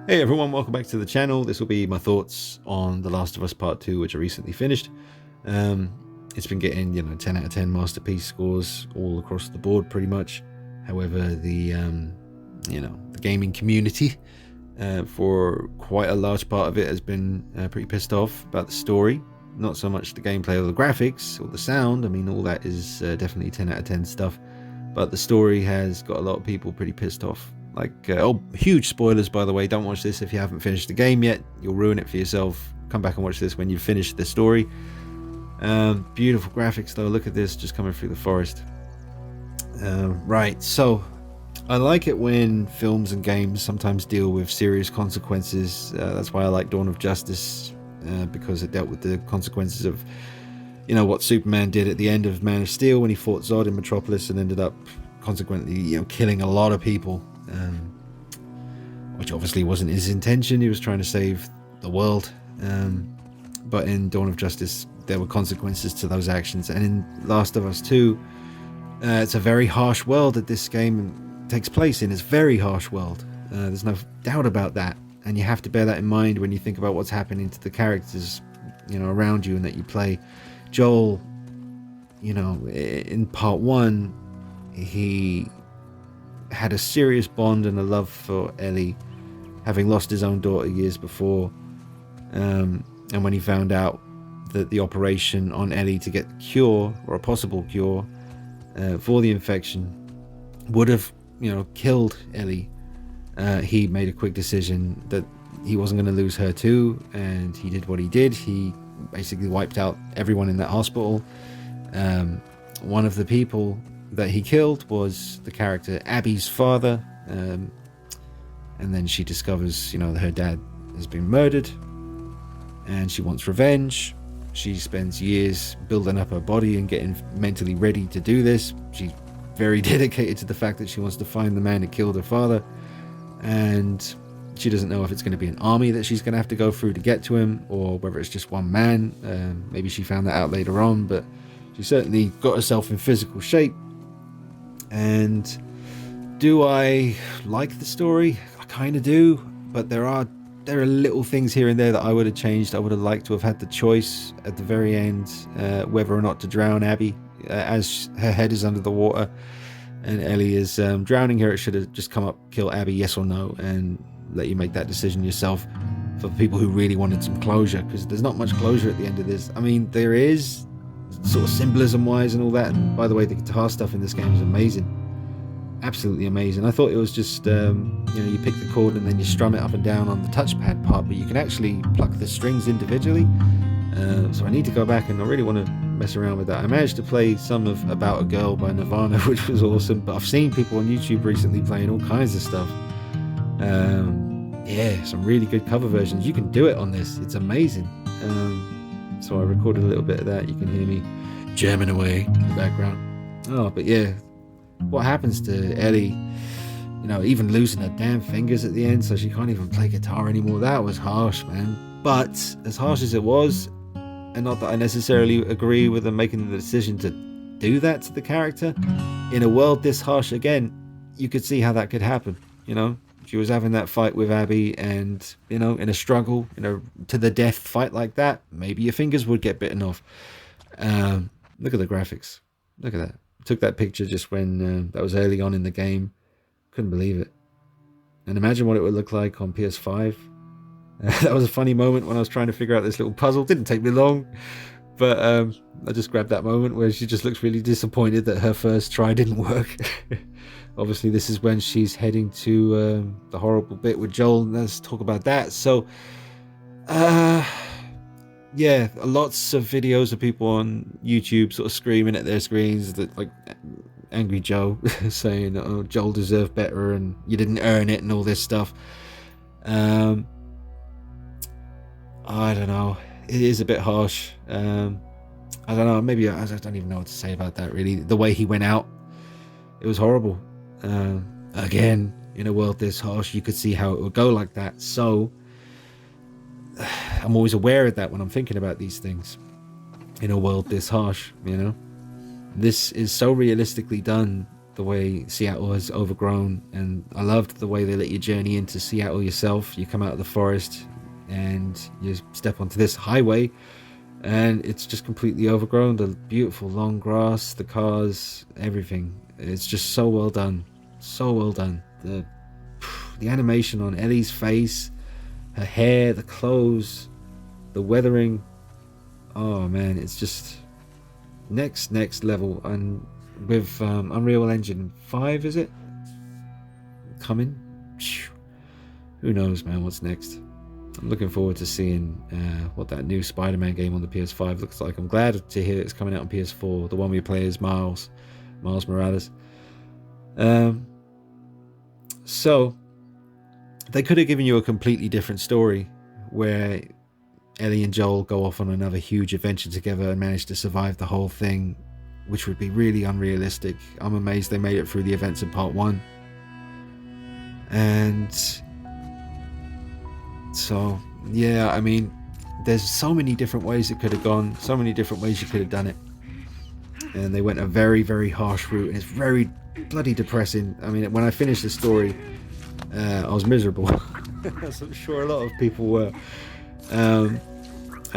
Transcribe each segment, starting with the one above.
Hey everyone, welcome back to the channel. This will be my thoughts on The Last of Us Part 2, which I recently finished. It's been getting, 10 out of 10 masterpiece scores all across the board pretty much. However, the gaming community, for quite a large part of it, has been pretty pissed off about the story. Not so much the gameplay or the graphics or the sound. I mean, all that is definitely 10 out of 10 stuff. But the story has got a lot of people pretty pissed off. Huge spoilers, by the way. Don't watch this if you haven't finished the game yet. You'll ruin it for yourself. Come back and watch this when you've finished the story. Beautiful graphics, though. Look at this, just coming through the forest. Right, so I like it when films and games sometimes deal with serious consequences. That's why I like Dawn of Justice, because it dealt with the consequences of, what Superman did at the end of Man of Steel when he fought Zod in Metropolis and ended up consequently, killing a lot of people. Which obviously wasn't his intention. He was trying to save the world, but in Dawn of Justice there were consequences to those actions. And in Last of Us 2, it's a very harsh world that this game takes place in. It's a very harsh world. There's no doubt about that, and you have to bear that in mind when you think about what's happening to the characters around you and that you play. Joel, in part 1, he had a serious bond and a love for Ellie, having lost his own daughter years before. And when he found out that the operation on Ellie to get the cure, or a possible cure, for the infection would have, killed Ellie, he made a quick decision that he wasn't going to lose her too, and he did what he did. He basically wiped out everyone in that hospital. One of the people that he killed was the character Abby's father, and then she discovers, that her dad has been murdered, and she wants revenge. She spends years building up her body and getting mentally ready to do this. She's very dedicated to the fact that she wants to find the man who killed her father, and she doesn't know if it's going to be an army that she's going to have to go through to get to him, or whether it's just one man. Maybe she found that out later on, but she certainly got herself in physical shape. And do I like the story? I kind of do, but there are little things here and there that I would have changed. I would have liked to have had the choice at the very end, whether or not to drown Abby, as her head is under the water and Ellie is drowning her. It should have just come up, kill Abby, yes or no, and let you make that decision yourself, for people who really wanted some closure, because there's not much closure at the end of this. I mean, there is, sort of symbolism wise and all that. And by the way, the guitar stuff in this game is amazing, absolutely amazing. I thought it was just you pick the chord and then you strum it up and down on the touchpad part, but you can actually pluck the strings individually. So I need to go back, and I really want to mess around with that. I managed to play some of About a Girl by Nirvana, which was awesome, but I've seen people on YouTube recently playing all kinds of stuff. Some really good cover versions. You can do it on this, it's amazing. So I recorded a little bit of that. You can hear me jamming away in the background. Oh, but yeah, what happens to Ellie, even losing her damn fingers at the end, so she can't even play guitar anymore. That was harsh, man. But as harsh as it was, and not that I necessarily agree with them making the decision to do that to the character, in a world this harsh, again, you could see how that could happen. She was having that fight with Abby, and in a struggle, to the death fight like that, maybe your fingers would get bitten off. Look at the graphics. Look at that. I took that picture just when that was early on in the game. Couldn't believe it. And imagine what it would look like on PS5. That was a funny moment when I was trying to figure out this little puzzle. Didn't take me long, but I just grabbed that moment where she just looks really disappointed that her first try didn't work. Obviously, this is when she's heading to the horrible bit with Joel. Let's talk about that. So, lots of videos of people on YouTube sort of screaming at their screens, that like Angry Joe saying, "Oh, Joel deserved better, and you didn't earn it," and all this stuff. I don't know. It is a bit harsh. I don't know. Maybe I don't even know what to say about that. Really, the way he went out, it was horrible. Again, in a world this harsh, you could see how it would go like that. So I'm always aware of that when I'm thinking about these things. In a world this harsh, this is so realistically done the way Seattle has overgrown, and I loved the way they let you journey into Seattle yourself. You come out of the forest and you step onto this highway, and it's just completely overgrown. The beautiful long grass, the cars, everything. It's just so well done. So well done. The animation on Ellie's face, her hair, the clothes, the weathering. Oh man, it's just next level. And with Unreal Engine 5, is it coming? Who knows, man, what's next. I'm looking forward to seeing what that new Spider-Man game on the PS5 looks like. I'm glad to hear it's coming out on PS4, the one we play as Miles Morales. So they could have given you a completely different story where Ellie and Joel go off on another huge adventure together and manage to survive the whole thing, which would be really unrealistic. I'm amazed they made it through the events in part 1. And so, yeah, I mean, there's so many different ways it could have gone, so many different ways you could have done it. And they went a very, very harsh route, and it's very bloody depressing. I mean, when I finished the story, I was miserable. As I'm sure a lot of people were. And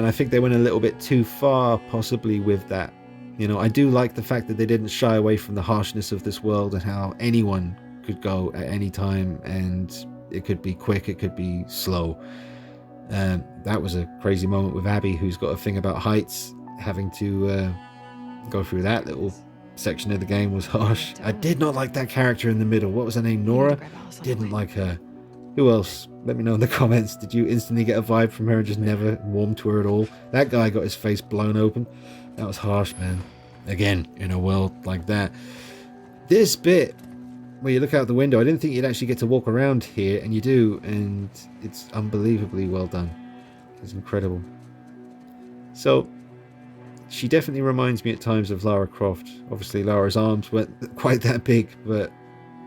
I think they went a little bit too far, possibly, with that. You know, I do like the fact that they didn't shy away from the harshness of this world and how anyone could go at any time, and it could be quick, it could be slow. That was a crazy moment with Abby, who's got a thing about heights. Having to go through that little section of the game was harsh. I did not like that character in the middle. What was her name? Nora? Didn't like her. Who else? Let me know in the comments. Did you instantly get a vibe from her and just never warm to her at all? That guy got his face blown open. That was harsh, man. Again, in a world like that. This bit where you look out the window, I didn't think you'd actually get to walk around here, and you do, and it's unbelievably well done. It's incredible. So she definitely reminds me at times of Lara Croft. Obviously Lara's arms weren't quite that big, but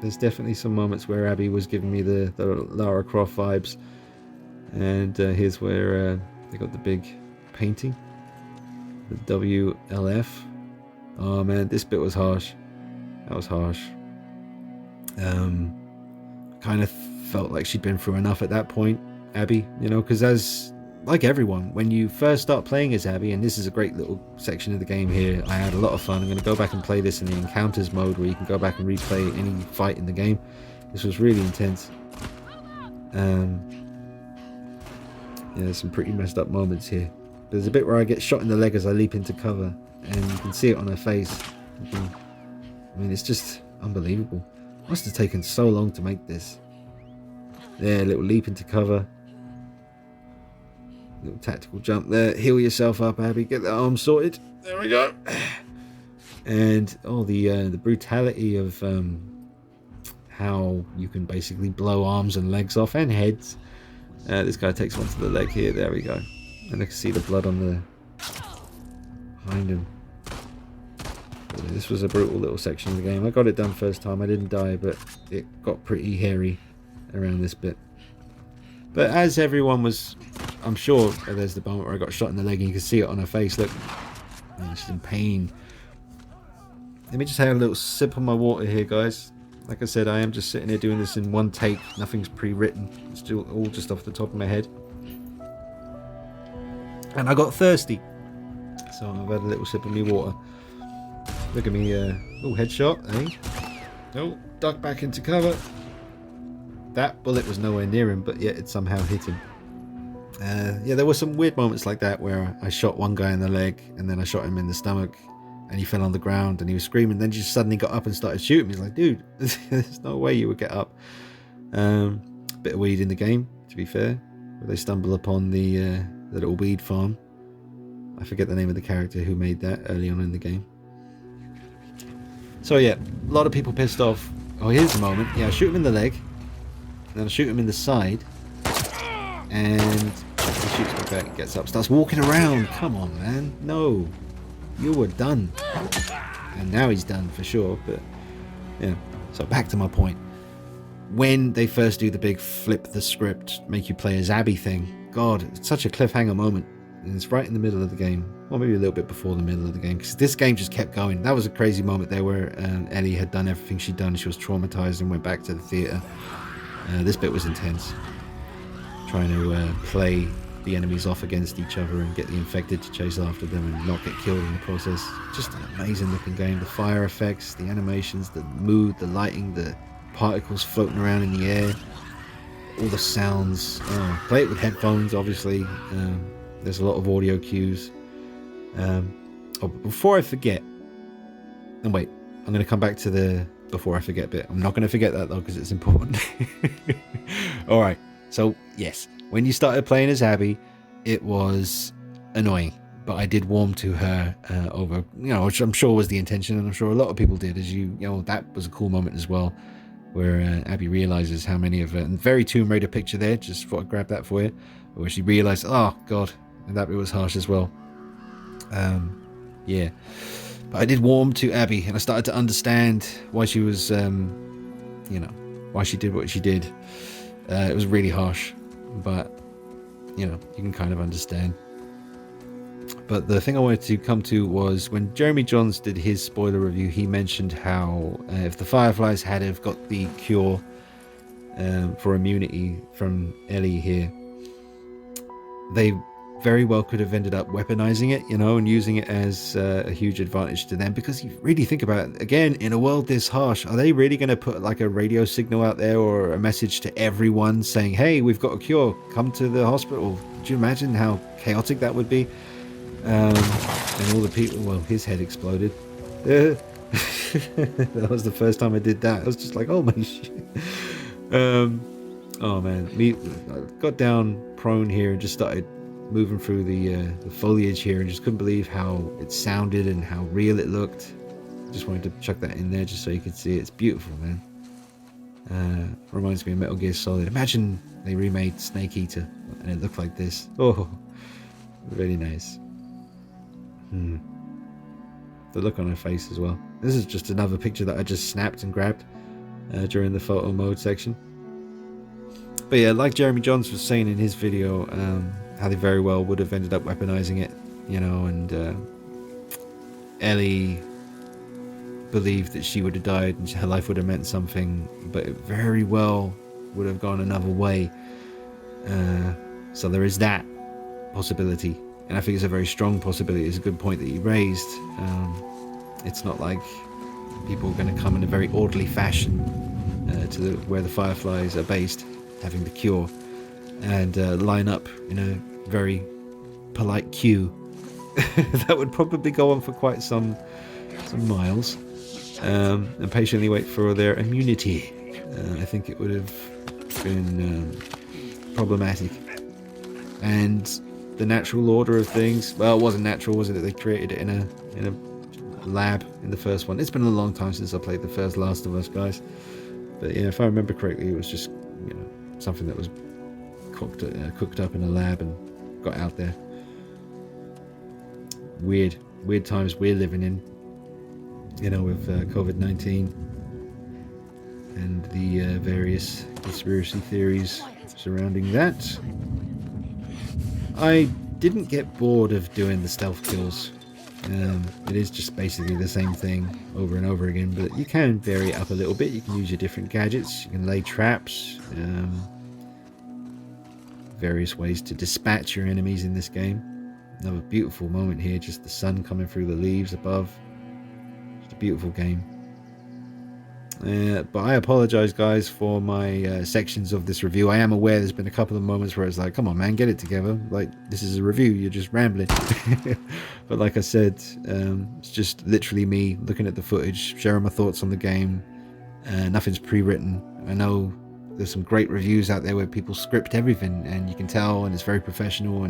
there's definitely some moments where Abby was giving me the Lara Croft vibes. And here's where they got the big painting, the WLF. Oh man, this bit was harsh. That was harsh. Kind of felt like she'd been through enough at that point, Abby, you know, because as like everyone, when you first start playing as Abby, and this is a great little section of the game here, I had a lot of fun. I'm going to go back and play this in the encounters mode, where you can go back and replay any fight in the game. This was really intense. Yeah, there's some pretty messed up moments here. There's a bit where I get shot in the leg as I leap into cover, and you can see it on her face. I mean, it's just unbelievable. Must have taken so long to make this. There, little leap into cover. Little tactical jump there. Heal yourself up, Abby. Get the arm sorted. There we go. And the brutality of how you can basically blow arms and legs off, and heads. This guy takes one to the leg here. There we go. And I can see the blood on the behind him. This was a brutal little section of the game. I got it done first time. I didn't die, but it got pretty hairy around this bit. But as everyone was, I'm sure there's the moment where I got shot in the leg, and you can see it on her face. Look, she's in pain. Let me just have a little sip of my water here, guys. Like I said, I am just sitting here doing this in one take. Nothing's pre-written. It's still all just off the top of my head. And I got thirsty, so I've had a little sip of my water. Look at me, headshot, eh? No, duck back into cover. That bullet was nowhere near him, but yet it somehow hit him. Yeah, there were some weird moments like that where I shot one guy in the leg, and then I shot him in the stomach, and he fell on the ground, and he was screaming. Then he just suddenly got up and started shooting me. He's like, dude, there's no way you would get up. Bit of weed in the game, to be fair, where they stumble upon the little weed farm. I forget the name of the character who made that early on in the game. So yeah, a lot of people pissed off. Oh, here's the moment. Yeah, I shoot him in the leg, then I shoot him in the side, and he shoots me back, gets up, starts walking around. Come on, man. No. You were done. And now he's done for sure, but yeah. So back to my point. When they first do the big flip the script, make you play as Abby thing, God, it's such a cliffhanger moment. and it's right in the middle of the game, or maybe a little bit before the middle of the game, because this game just kept going. That was a crazy moment there where Ellie had done everything she'd done. She was traumatized and went back to the theater. This bit was intense, trying to play the enemies off against each other and get the infected to chase after them and not get killed in the process. Just an amazing looking game. The fire effects, the animations, the mood, the lighting, the particles floating around in the air, all the sounds. Play it with headphones, obviously. There's a lot of audio cues. But before I forget, and wait, I'm going to come back to the before I forget bit. I'm not going to forget that though, because it's important. All right. So yes, when you started playing as Abby, it was annoying, but I did warm to her over, which I'm sure was the intention, and I'm sure a lot of people did. As that was a cool moment as well, where Abby realizes how many of her, and very Tomb Raider picture there, just thought I'd grab that for you, where she realized, oh god, and that bit was harsh as well. Yeah, but I did warm to Abby, and I started to understand why she was, why she did what she did. It was really harsh, but you can kind of understand. But the thing I wanted to come to was when Jeremy Johns did his spoiler review, he mentioned how if the Fireflies had have got the cure for immunity from Ellie here, they very well could have ended up weaponizing it, and using it as a huge advantage to them. Because you really think about it, again, in a world this harsh, are they really going to put like a radio signal out there or a message to everyone saying, hey, we've got a cure, come to the hospital? Do you imagine how chaotic that would be? And all the people, well, his head exploded. That was the first time I did that. I was just like, oh my shit. Oh man, I got down prone here and just started moving through the foliage here, and just couldn't believe how it sounded and how real it looked. Just wanted to chuck that in there just so you could see it. It's beautiful, man. Reminds me of Metal Gear Solid. Imagine they remade Snake Eater and it looked like this. Oh, really nice. The look on her face as well. This is just another picture that I just snapped and grabbed during the photo mode section. But yeah, like Jeremy Johns was saying in his video, how they very well would have ended up weaponizing it, and Ellie believed that she would have died and her life would have meant something, but it very well would have gone another way. So there is that possibility, and I think it's a very strong possibility. It's a good point that you raised. It's not like people are going to come in a very orderly fashion to where the Fireflies are based, having the cure, and line up in a very polite queue. That would probably go on for quite some miles, and patiently wait for their immunity. I think it would have been problematic. And the natural order of things, well, it wasn't natural, was it? They created it in a lab in the first one. It's been a long time since I played the first Last of Us, guys. But yeah, if I remember correctly, it was just something that was cooked up in a lab and got out there. Weird times we're living in, with COVID-19 and the various conspiracy theories surrounding that. I didn't get bored of doing the stealth kills. It is just basically the same thing over and over again, but you can vary it up a little bit. You can use your different gadgets, you can lay traps, various ways to dispatch your enemies in this game. Another beautiful moment here, just the sun coming through the leaves above. Just a beautiful game. But I apologize, guys, for my sections of this review. I am aware there's been a couple of moments where it's like, come on, man, get it together. Like, this is a review, you're just rambling. But like I said, it's just literally me looking at the footage, sharing my thoughts on the game. Nothing's pre-written. I know there's some great reviews out there where people script everything, and you can tell, and it's very professional.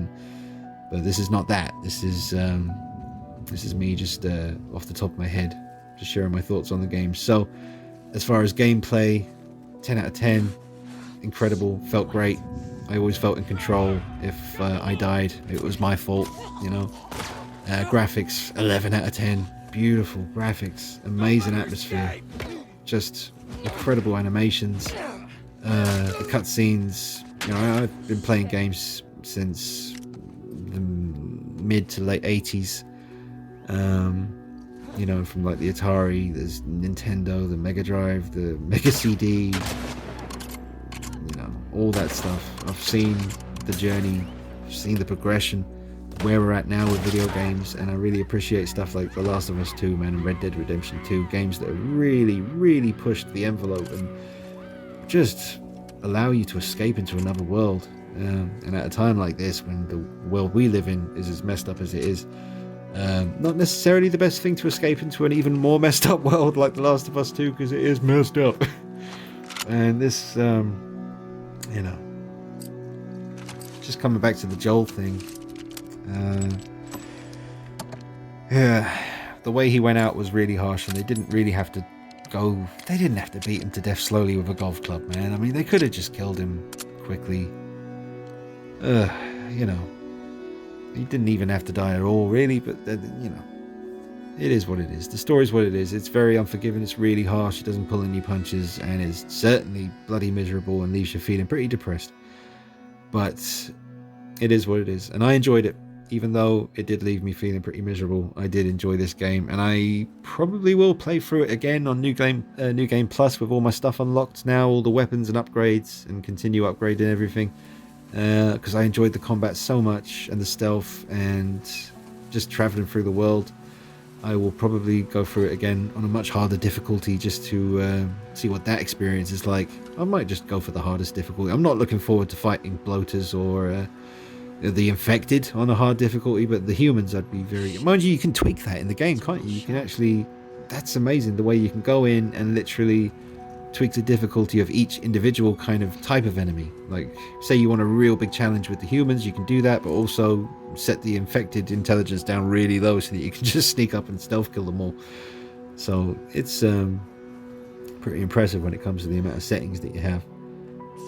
But this is not that. This is me just off the top of my head, just sharing my thoughts on the game. So, as far as gameplay, 10 out of 10, incredible, felt great. I always felt in control. If I died, it was my fault, Graphics, 11 out of 10, beautiful graphics, amazing atmosphere, just incredible animations. The cutscenes, I've been playing games since mid to late 80s. You know, from like the Atari, there's Nintendo, the Mega Drive, the Mega CD, you know, all that stuff. I've seen the journey, I've seen the progression, where we're at now with video games, and I really appreciate stuff like The Last of Us 2, man, and Red Dead Redemption 2, games that have really pushed the envelope and just allow you to escape into another world. And at a time like this, when the world we live in is as messed up as it is, not necessarily the best thing to escape into an even more messed up world like The Last of Us 2, because it is messed up. And this, you know, just coming back to the Joel thing, yeah, the way he went out was really harsh, and they didn't have to beat him to death slowly with a golf club, man. I mean, they could have just killed him quickly. You know, he didn't even have to die at all, really, but, you know, it is what it is. The story's what it is. It's very unforgiving, it's really harsh, it doesn't pull any punches, and is certainly bloody miserable and leaves you feeling pretty depressed. But it is what it is, and I enjoyed it. Even though it did leave me feeling pretty miserable, I did enjoy this game, and I probably will play through it again on New Game Plus with all my stuff unlocked now, all the weapons and upgrades, and continue upgrading everything, because I enjoyed the combat so much, and the stealth, and just traveling through the world. I will probably go through it again on a much harder difficulty just to see what that experience is like. I might just go for the hardest difficulty. I'm not looking forward to fighting bloaters or the infected on a hard difficulty, but the humans I'd be very... Mind you, you can tweak that in the game, can't you? You can actually... That's amazing, the way you can go in and literally tweak the difficulty of each individual kind of type of enemy. Like, say you want a real big challenge with the humans, you can do that, but also set the infected intelligence down really low so that you can just sneak up and stealth kill them all. So it's pretty impressive when it comes to the amount of settings that you have.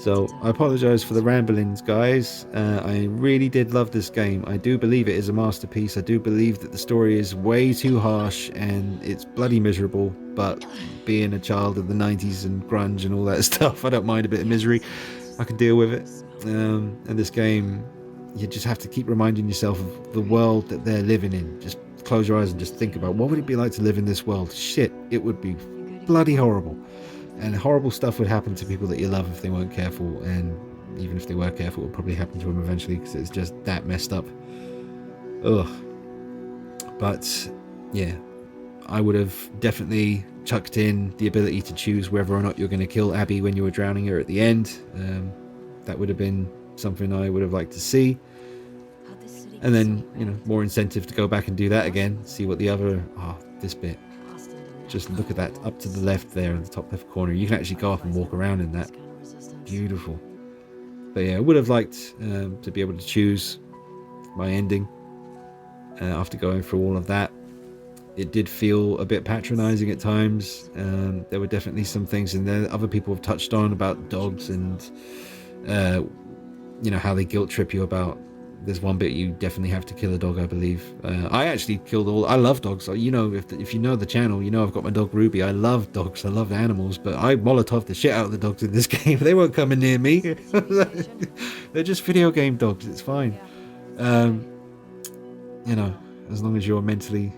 So I apologize for the ramblings, guys. I really did love this game. I do believe it is a masterpiece. I do believe that the story is way too harsh and it's bloody miserable, but being a child of the 90s and grunge and all that stuff, I don't mind a bit of misery. I can deal with it. And this game, you just have to keep reminding yourself of the world that they're living in. Just close your eyes and just think about, what would it be like to live in this world? Shit, it would be bloody horrible. And horrible stuff would happen to people that you love if they weren't careful, and even if they were careful, it would probably happen to them eventually, because it's just that messed up. Ugh. But yeah, I would have definitely chucked in the ability to choose whether or not you're going to kill Abby when you were drowning her at the end. That would have been something I would have liked to see. And then, you know, more incentive to go back and do that again, see what the other... this bit. Just look at that up to the left there in the top left corner. You can actually go up and walk around in that. Beautiful. But yeah, I would have liked to be able to choose my ending after going through all of that. It did feel a bit patronizing at times. There were definitely some things in there that other people have touched on about dogs and you know, how they guilt trip you about. There's one bit you definitely have to kill a dog, I believe. I actually killed all... I love dogs. You know, if you know the channel, you know I've got my dog Ruby. I love dogs. I love animals. But I Molotov the shit out of the dogs in this game. They won't come near me. They're just video game dogs. It's fine. You know, as long as you're mentally,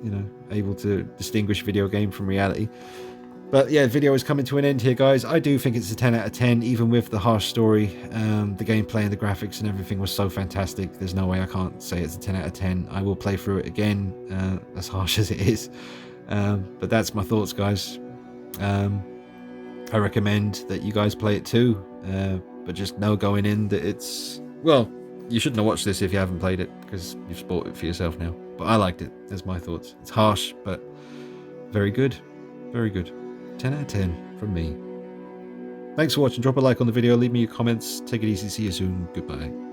you know, able to distinguish video game from reality. But yeah, the video is coming to an end here, guys. I do think it's a 10 out of 10, even with the harsh story. The gameplay and the graphics and everything was so fantastic. There's no way I can't say it's a 10 out of 10. I will play through it again, as harsh as it is. But that's my thoughts, guys. I recommend that you guys play it too. But just know going in that it's... Well, you shouldn't have watched this if you haven't played it, because you've spoiled it for yourself now. But I liked it. That's my thoughts. It's harsh, but very good. Very good. 10 out of 10 from me. Thanks for watching. Drop a like on the video. Leave me your comments. Take it easy. See you soon. Goodbye.